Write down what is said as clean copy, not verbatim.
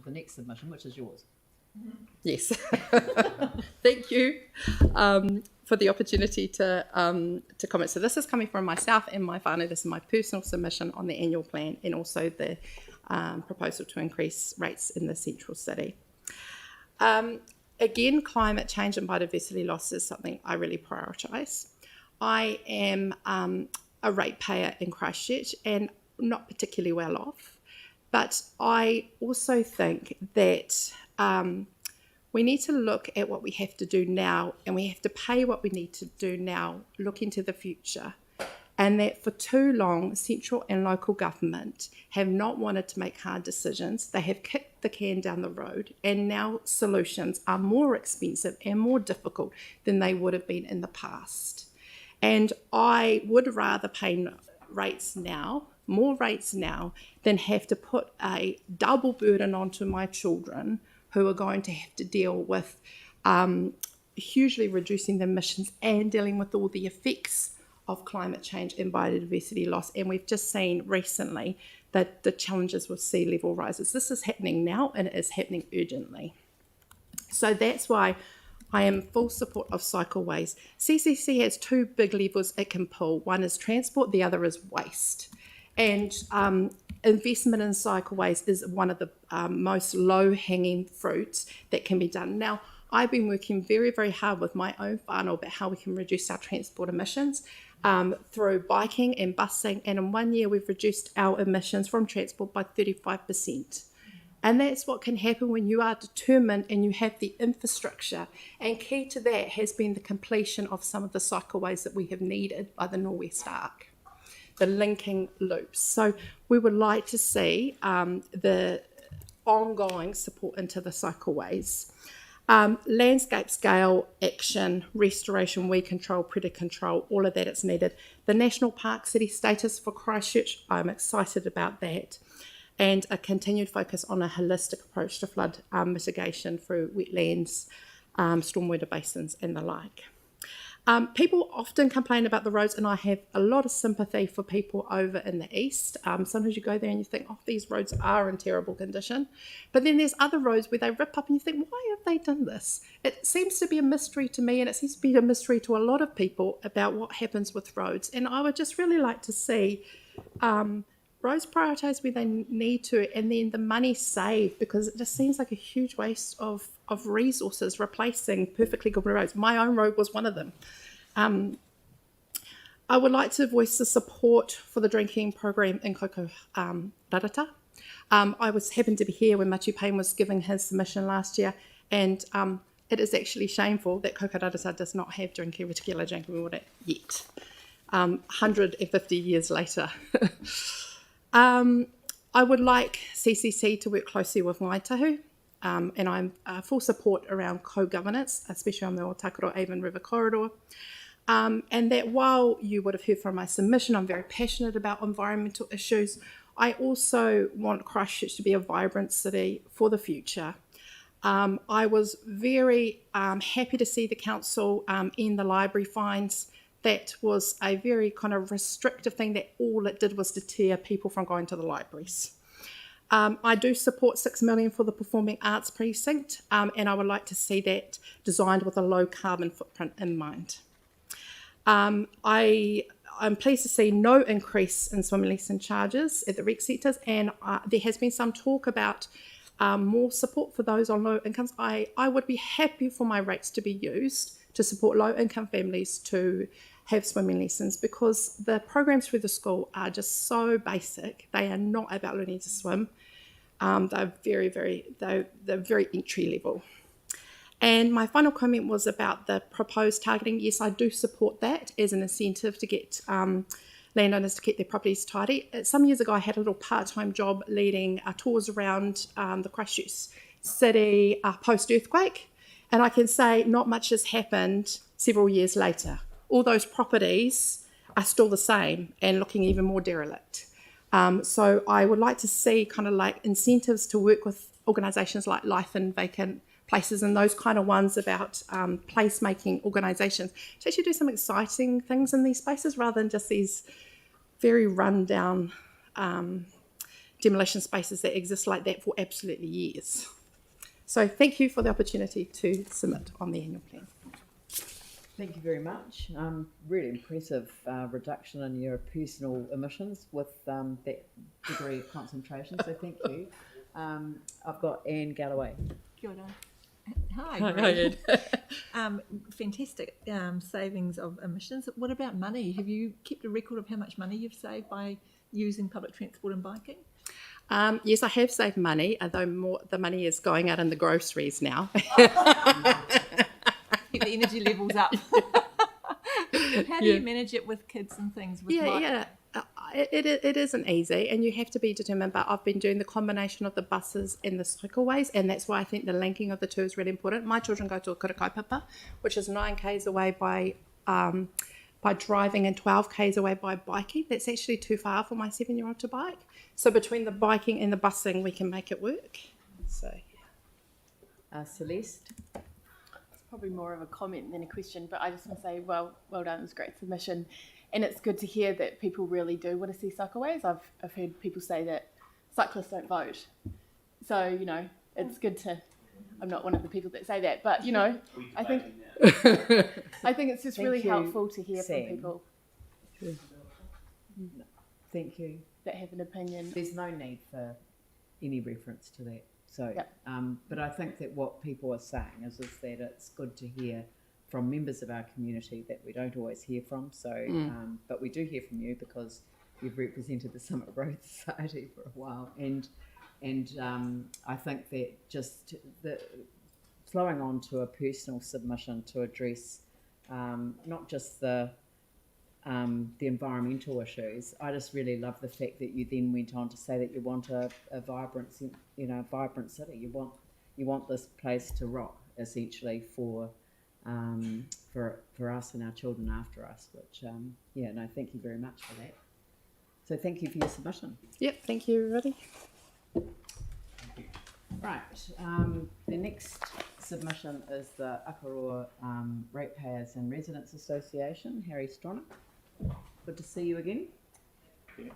to the next submission, which is yours. Yes. Thank you for the opportunity to comment. So this is coming from myself and my whānau. This is my personal submission on the annual plan and also the proposal to increase rates in the central city. Again, climate change and biodiversity loss is something I really prioritise. I am a ratepayer in Christchurch and not particularly well off, but I also think that we need to look at what we have to do now, and we have to pay what we need to do now, look into the future, and that for too long, central and local government have not wanted to make hard decisions. They have kicked the can down the road, and now solutions are more expensive and more difficult than they would have been in the past. And I would rather pay rates now, more rates now, than have to put a double burden onto my children who are going to have to deal with hugely reducing the emissions and dealing with all the effects of climate change and biodiversity loss. And we've just seen recently that the challenges with sea level rises. This is happening now, and it is happening urgently. So that's why I am full support of cycleways. CCC has two big levers it can pull. One is transport, the other is waste. And investment in cycleways is one of the most low-hanging fruits that can be done. Now, I've been working very, very hard with my own whānau about how we can reduce our transport emissions through biking and busing. And in 1 year, we've reduced our emissions from transport by 35%. And that's what can happen when you are determined and you have the infrastructure. And key to that has been the completion of some of the cycleways that we have needed by the Northwest Arc, the linking loops. So we would like to see the ongoing support into the cycleways. Landscape scale action, restoration, weed control, predator control, all of that is needed. The National Park City status for Christchurch, I'm excited about that. And a continued focus on a holistic approach to flood mitigation through wetlands, stormwater basins and the like. People often complain about the roads, and I have a lot of sympathy for people over in the east. Sometimes you go there and you think, oh, these roads are in terrible condition. But then there's other roads where they rip up and you think, why have they done this? It seems to be a mystery to me, and it seems to be a mystery to a lot of people about what happens with roads. And I would just really like to see roads prioritised where they need to, and then the money saved, because it just seems like a huge waste of resources replacing perfectly good roads. My own road was one of them. I would like to voice the support for the drinking program in Kokorata. I happened to be here when Matu Payne was giving his submission last year, and it is actually shameful that Kokorata does not have regular drinking water yet, 150 years later. I would like CCC to work closely with Ngaitahu, and I'm full support around co-governance, especially on the Takaro Avon River corridor. And that while you would have heard from my submission, I'm very passionate about environmental issues. I also want Christchurch to be a vibrant city for the future. I was very happy to see the council end the library fines. That was a very kind of restrictive thing that all it did was deter people from going to the libraries. I do support $6 million for the Performing Arts Precinct, and I would like to see that designed with a low carbon footprint in mind. I'm pleased to see no increase in swimming lesson charges at the rec sectors, and there has been some talk about more support for those on low incomes. I would be happy for my rates to be used to support low income families to have swimming lessons, because the programs through the school are just so basic. They are not about learning to swim. They're very entry level. And my final comment was about the proposed targeting. Yes, I do support that as an incentive to get landowners to keep their properties tidy. Some years ago, I had a little part-time job leading tours around the Christchurch city post-earthquake. And I can say not much has happened several years later. All those properties are still the same and looking even more derelict. So I would like to see kind of like incentives to work with organisations like Life in Vacant Places and those kind of ones about placemaking organisations to actually do some exciting things in these spaces rather than just these very run-down demolition spaces that exist like that for absolutely years. So thank you for the opportunity to submit on the annual plan. Thank you very much. Really impressive reduction in your personal emissions with that degree of concentration, so thank you. I've got Anne Galloway. Kia ora. Hi. Fantastic savings of emissions. What about money? Have you kept a record of how much money you've saved by using public transport and biking? Yes, I have saved money, although more the money is going out in the groceries now. Keep the energy levels up. How do you manage it with kids and things? With It isn't easy, and you have to be determined, but I've been doing the combination of the buses and the cycleways, and that's why I think the linking of the two is really important. My children go to Kurakaipapa, which is 9 k's away by driving and 12 k's away by biking. That's actually too far for my 7-year-old to bike. So between the biking and the busing, we can make it work. So, Celeste? Probably more of a comment than a question, but I just want to say, well done, it was a great submission, and it's good to hear that people really do want to see cycleways. I've heard people say that cyclists don't vote, so it's good to. I'm not one of the people that say that, but I think it's just really helpful to hear from people. Thank you. That have an opinion. There's no need for any reference to that. So, but I think that what people are saying is that it's good to hear from members of our community that we don't always hear from. So, but we do hear from you because you've represented the Summit Road Society for a while, and I think that just flowing on to a personal submission to address not just the environmental issues. I just really love the fact that you then went on to say that you want a vibrant city. You want this place to rock essentially for us and our children after us. Which thank you very much for that. So thank you for your submission. Yep, thank you, everybody. Right, the next submission is the Akaroa Ratepayers and Residents Association. Harry Stronach, good to see you again. Yeah.